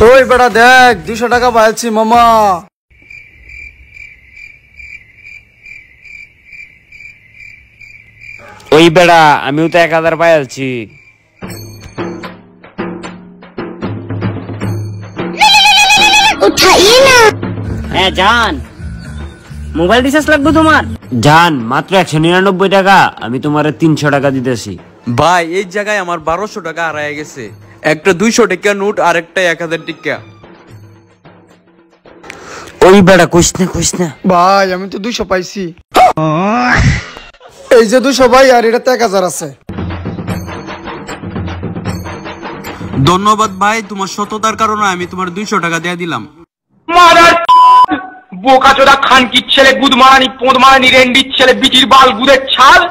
ওই বেটা দেখ 200 টাকা পাইছি মামা। ওই বেড়া আমিও তো 1000 পাইছি। উঠাইয়ে না। হ্যাঁ জান, মোবাইল রিচার্জ লাগবে তোমার? জান মাত্র 199 টাকা, আমি তোমার 300 টাকা দিতেছি। ভাই এই জায়গায় আমার 1200 টাকা হারায় গেছে। একটা 200 টাকা নোট আর একটা 1000 টাকা। ওই বেড়া কইস না। ভাই আমি তো 200 পাইছি। এই যে 200 ভাই, আর এটা 1000 আছে। ধন্যবাদ ভাই, তোমার সততার কারণে আমি তোমার 200 টাকা দিয়ে দিলাম। বোকাচোদা খানকির ছেলে, গুদমারানি পোদমারানি রেন্ডির ছেলে, বিচির বাল গুদের ছাল।